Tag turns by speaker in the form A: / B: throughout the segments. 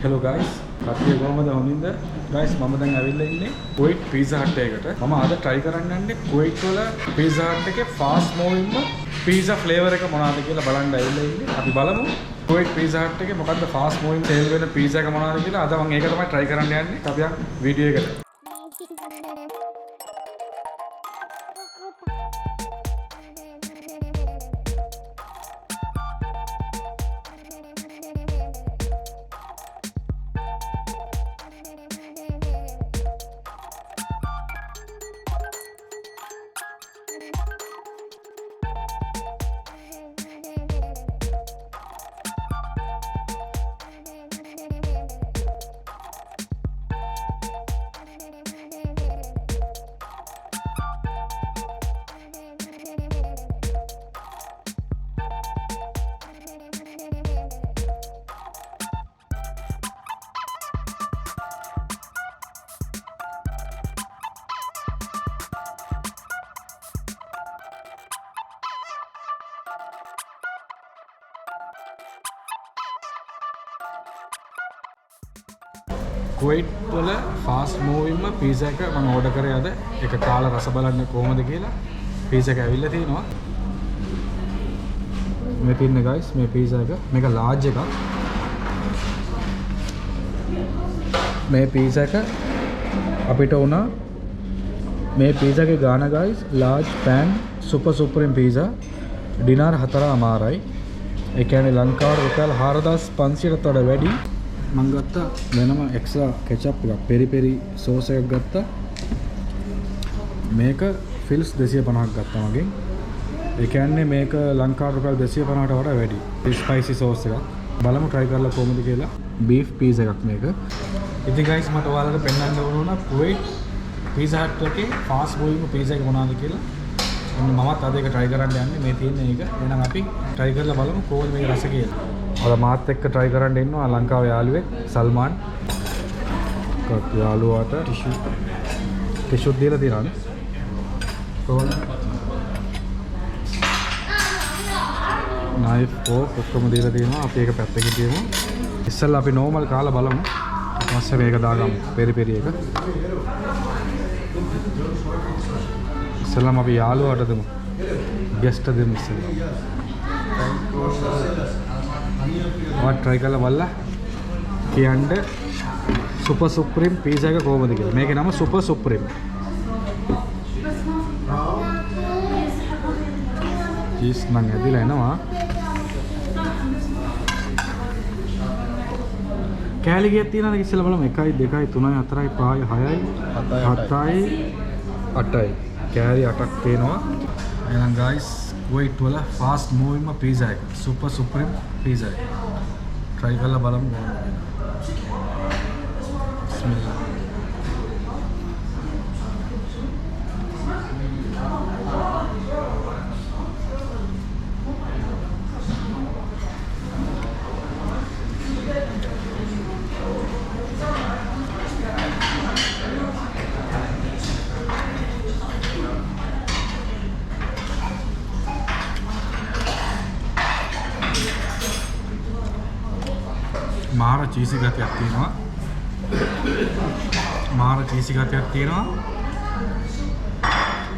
A: Hello guys, කට්ටිය කොහමද හොඳින්ද? Guys මම දැන් ඇවිල්ලා ඉන්නේ Kuwait pizza hut එකකට. මම අද try කරන්න යන්නේ Kuwait වල pizza hut එකේ fast moving pizza flavor එක මොනවද කියලා බලන්න ඇවිල්ලා ඉන්නේ. අපි බලමු Kuwait pizza hut එකේ මොකද්ද fast moving sale වෙන pizza එක මොනවද කියලා. අද මම ඒක තමයි try කරන්න යන්නේ. අපි යන් වීඩියෝ එකට. Kuwait වල fast moving pizza එක මම order කරේ අද. ඒක කාලා රස බලන්න කොහොමද කියලා. pizza එක ඇවිල්ලා තිනවා. මේ තින්නේ guys මේ pizza එක. මේක large එකක්. මේ pizza එක අපිට උනා මේ pizza එකේ ගාන guys large pan super supreme pizza dinar 4.5යි. ඒ කියන්නේ ලංකාවට රුපියල් 4500කට වඩා වැඩි. මම ගත්තා වෙනම එක්ස්ට්‍රා කෙචප් එකක් පෙරි පෙරි සෝස් එකක් ගත්තා. මේක ෆිල්ස් 250ක් ගත්තා මගෙන්. ඒ කියන්නේ මේක ලංකාවට රුපියල් 250කට වඩා වැඩි. ස්පයිසි සෝස් එකක්. බලමු try කරලා කොහොමද කියලා. බීෆ් පීසා එකක් මේක. ඉතින් guys මට ඔයාලට පෙන්නන්න ඕන වුණා Kuwait pizza hut එකේ fast moving pizza එක මොනවද කියලා. මමත් අද ඒක try කරන්න යන්නේ. මේ තියෙන එක. එහෙනම් අපි try කරලා බලමු කොහොමද මේක රස කියලා. අද මාත් එක්ක try කරන්න ඉන්නවා ලංකාවේ යාළුවෙක් සල්මාන්. යාළුවාට ටිෂු දීලා තියෙනවානේ. කොහොමද? knife fork ඔක්කොම දීලා තියෙනවා. අපි ඒක පැත්තකින් තියමු. ඉස්සෙල්ලා අපි normal කාලා බලමු. ඊපස්සේ මේක දාගමු. පෙරි පෙරි එක. ඉස්සෙල්ලාම අපි යාළුවාට දෙමු. guest දෙමු ඉස්සෙල්ලා. මම try කරලා බලලා කියන්න super supreme pizza එක කොහොමද කියලා. මේකේ නම super supreme. cheese නම් ඇදලා එනවා. කෑලි ගියක් තියෙනවද ඉස්සෙල්ලා බලමු. 1 2 3 4 5 6 7යි 8යි. කෑලි 8ක් තියෙනවා. එහෙනම් guys Kuwait වල fast moving pizza එක super supreme pizza එක try කරලා බලමු. Bismillah. මාර චීසි ගතියක් තියෙනවා. මාර චීසි ගතියක් තියෙනවා.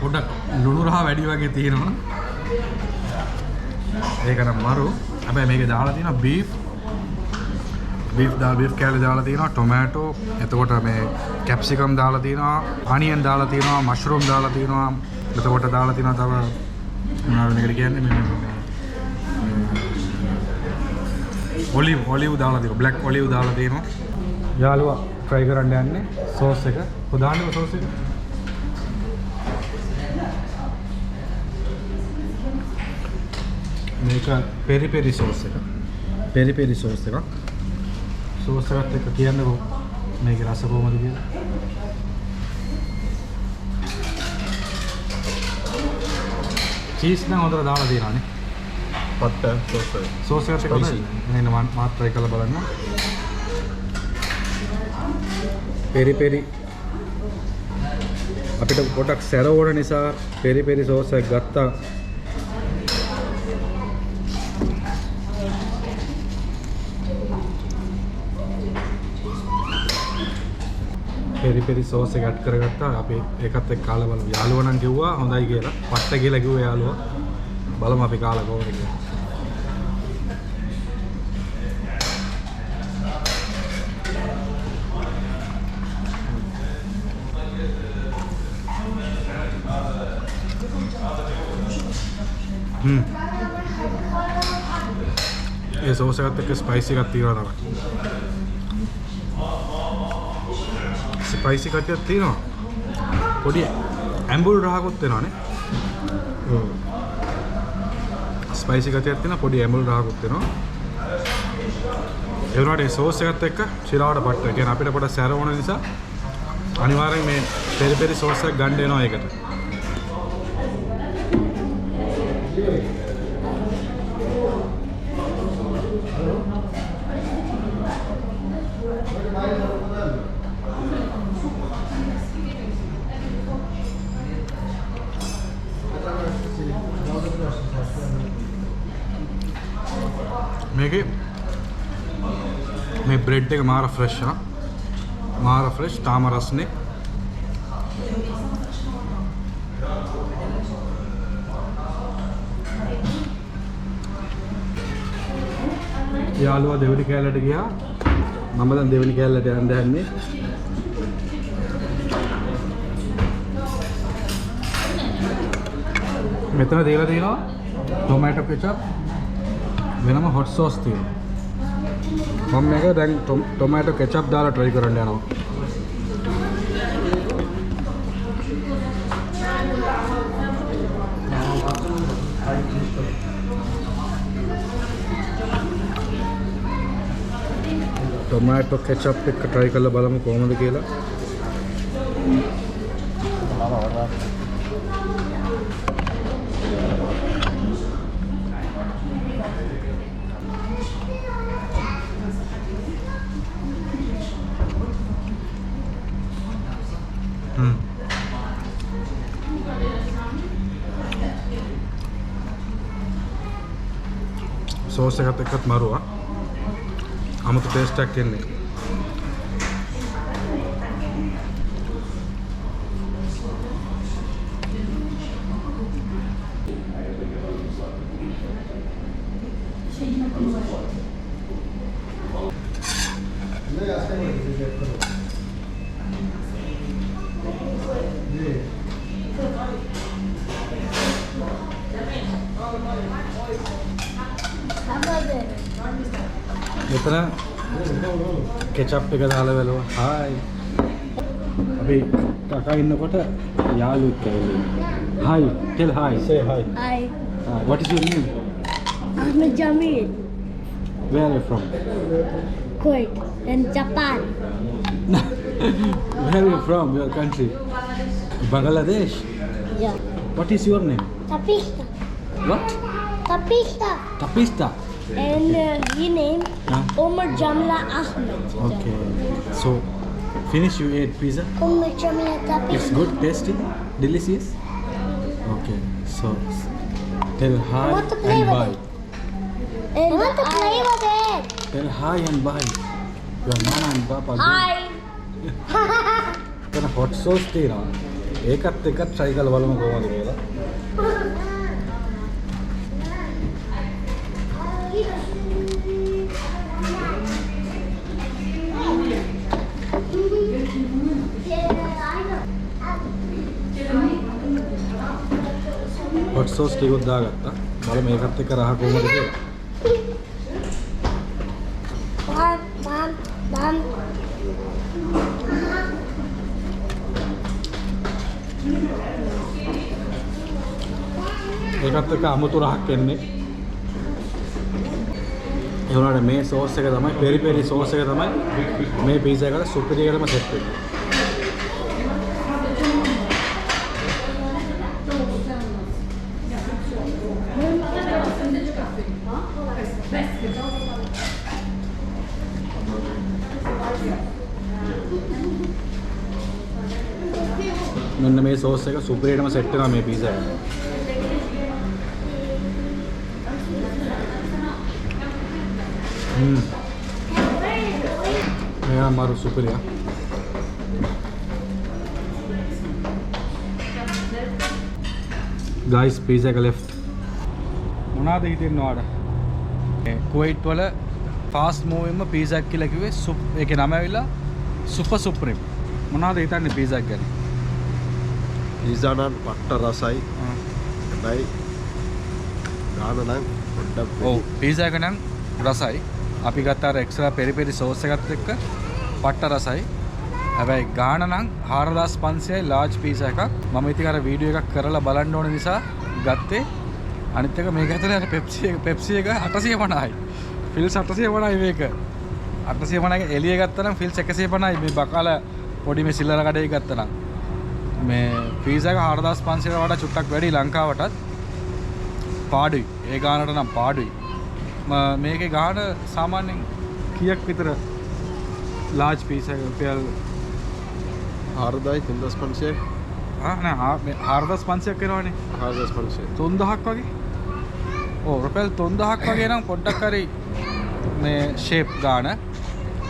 A: පොඩක් ලුණු රහ වැඩි වගේ තියෙනවා. ඒක නම් මරු. හැබැයි මේකේ දාලා තියෙනවා බීෆ් කෑලි දාලා තියෙනවා, ටොමැටෝ, එතකොට මේ කැප්සිකම් දාලා තියෙනවා, අනියන් දාලා තියෙනවා, මෂ්රූම් දාලා තියෙනවා. එතකොට දාලා තියෙනවා තව මොනවද මේකට කියන්නේ මේ ඔලිව් දාලා තියෙනවා, බ්ලැක් ඔලිව් දාලා තියෙනවා. යාළුවා try කරන්න යන්නේ සෝස් එක. කොහොදාන්නේ සෝස් එක? මේක පෙරි පෙරි සෝස් එක. පෙරි පෙරි සෝස් එකක්. සෝස් එකත් එක්ක කියන්නකෝ මේකේ රස කොහොමද කියලා. චීස් නම් හොඳට දාලා තියෙනවානේ. පට්ට සෝස් එකත් එක්ක එහෙනම් මම try කරලා බලන්න. පෙරි පෙරි අපිට පොඩක් සැර ඕන නිසා පෙරි පෙරි සෝස් එක ගත්තා. පෙරි පෙරි සෝස් එක ඇඩ් කරගත්තා. අපි ඒකත් එක්ක කාලා බලමු. යාළුවා නම් කිව්වා හොඳයි කියලා. පට්ට කියලා කිව්වා යාළුවා. බලමු අපි කාලා කොහොමද කියලා. ඒ සෝස් එකත් එක්ක ස්පයිසි එකක් තියෙනවා තමයි. ස්පයිසි කටියක් තියෙනවා. පොඩි ඇම්බුල් රහකුත් වෙනවානේ. ස්පයිසි කටියක් තියෙනවා, පොඩි ඇම්බුල් රහකුත් වෙනවා. ඒ වුණාට ඒ සෝස් එකත් එක්ක ශිලාවට පට්ට. ඒ කියන්නේ අපිට පොඩක් සැර වුණ නිසා අනිවාර්යෙන් මේ පෙරි පෙරි සෝස් එක ගන්න වෙනවා ඒකට. මේකේ මේ බ්‍රෙඩ් එක මාර ෆ්‍රෙෂ් ආ මාර ෆ්‍රෙෂ් තාම රස්නේ යාළුවා දෙවෙනි කෑල්ලට ගියා මම දැන් දෙවෙනි කෑල්ලට යන්න යන්නේ මෙතන දීලා තියෙනවා ටොමැටෝ කෙචප් වෙනම හොට් සෝස් තියෙනවා. මම මේක දැන් ටොමැටෝ කෙචප් දාලා try කරන්න යනවා. ටොමැටෝ කෙචප් එක try කරලා බලමු කොහොමද කියලා. සෝස් එකත් එක්කත් මරුවා. 아무튼 ටේස්ට් එකක් එන්නේ. මෙතන කෙචප් එක දාලා බලුවා. හායි. අපි කකා ඉන්නකොට යාළුවෙක් ඇවිල්ලා. Hi, tell hi. Say hi.
B: Hi,
A: What is your name?
B: I'm Jamil,
A: Where are you from?
B: Kuwait, and Japan.
A: Where are you from? Your country? Bangladesh.
B: Yeah.
A: What is your name?
B: Tapista.
A: What?
B: Tapista.
A: Tapista.
B: And his name Omar Jamila Ahmed.
A: Okay. So, finish you ate pizza?
B: Omar Jamila Tapista.
A: It's good, tasty, delicious. Okay. So, tell hi
B: I want to play
A: and
B: with
A: bye.
B: it. And I want to play with it.
A: Tell hi and bye. Your mama and papa.
B: Hi.
A: Then hot sauce තියෙනවා. ඒකත් එක try කරලා බලමු කොහොමද කියලා. hot sauce ටිකක් දාගත්තා. බලමු මේකත් එක්ක රහ කොහොමද කියලා.
B: Mom.
A: ඒකත් එක්ක අමුතු රහක් එන්නේ. ඒ වුණාට මේ සෝස් එක තමයි පෙරි පෙරි සෝස් එක තමයි මේ පීසා එකට සුපිරියටම සෙට් වෙන්නේ. මෙන්න මේ සෝස් එක සුපිරියටම සෙට් වෙනවා මේ පීසා එකට. Memang baru super ya. guys pizza එක left. මොනවාද හිතෙන්නේ ඔයාලට? Kuwait වල fast moving pizza එක කියලා කිව්වේ ඒකේ නම ඇවිල්ලා super supreme. මොනවාද හිතන්නේ pizza එක ගැන?
C: pizza නම් පට්ට රසයි. හැබැයි ගාන නම් පොඩ්ඩක්
A: ඔව් pizza එක නම් රසයි. අපි ගත්ත අර extra peri peri sauce එකත් එක්ක පට්ට රසයි. හැබැයි ගාන නම් 4500යි large pizza එකක්. මම ඉතින් අර වීඩියෝ එකක් කරලා බලන්න ඕන නිසා ගත්තේ. අනිත් එක මේක ඇතුලේ අර Pepsi එක 850යි. ෆිල්ස් 850යි මේක. 850ක එළිය ගත්තා නම් ෆිල්ස් 150යි. මේ බකාල පොඩි මේ සිල්ලර කඩේ ගත්තා නම්. මේ pizza එක 4500ට වඩා චුට්ටක් වැඩි ලංකාවටත්. පාඩුයි. ඒ ගානට නම් පාඩුයි. මේකේ ගාන සාමාන්‍යයෙන් කීයක් විතර large pizza එක රුපියල්
C: 4500
A: නෑ 4500ක් වෙනවනේ
C: 4500
A: 3000ක් වගේ ඔව් රුපියල් 3000ක් වගේ නම් පොඩ්ඩක් හරි මේ shape ගාන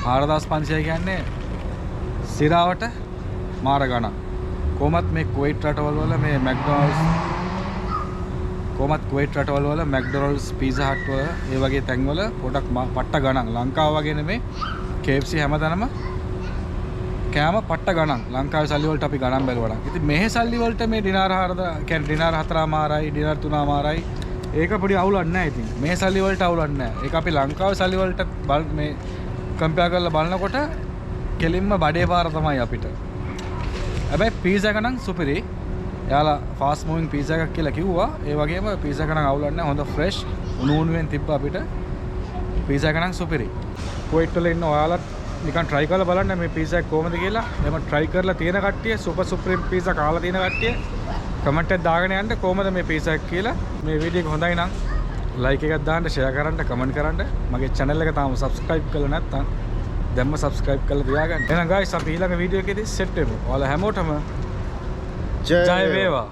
A: 4500 කියන්නේ සිරාවට මාර ගානක් කොහොමත් මේ Kuwait රටවල් වල මේ McDonald's Pizza Hut වල ඒ වගේ තැන් වල පොඩක් පට්ට ගණන් ලංකාව වගේ නෙමේ KFC හැමදාම කෑම පට්ට ගණන් ලංකාවේ සල්ලි වලට අපි ගණන් බැලුවා නම් ඉතින් මෙහි සල්ලි වලට මේ ඩිනාර 4 කියන්නේ ඩිනාර 4මාරයි ඩිනාර 3මාරයි ඒක පොඩි අවුලක් නැහැ ඉතින් මේ සල්ලි වලට අවුලක් නැහැ ඒක අපි ලංකාවේ සල්ලි වලට මේ කම්පෙයාර් කරලා බලනකොට කෙලින්ම බඩේ පාර තමයි අපිට හැබැයි පීසා එක නම් සුපිරි එයාලා ෆාස්ට් මූවින් පීසා එකක් කියලා කිව්වා ඒ වගේම පීසා එක නම් අවුලක් නැහැ හොඳ ෆ්‍රෙෂ් උණු උණුවෙන් තිබ්බා අපිට පීසා එක නම් සුපිරි Kuwait වල ඉන්න ඔයාලත් නිකන් try කරලා බලන්න මේ pizza එක කොහමද කියලා. එහෙම try කරලා තියෙන කට්ටිය super supreme pizza කාලා තියෙන කට්ටිය comment එකක් දාගෙන යන්න කොහමද මේ pizza එක කියලා. මේ වීඩියෝ එක හොඳයි නම් like එකක් දාන්න, share කරන්න, comment කරන්න. මගේ channel එක තාම subscribe කරලා නැත්නම් දැම්ම subscribe කරලා තියාගන්න. එහෙනම් guys අපි ඊළඟ වීඩියෝ එකේදී set වෙමු. ඔයාලා හැමෝටම ජය වේවා.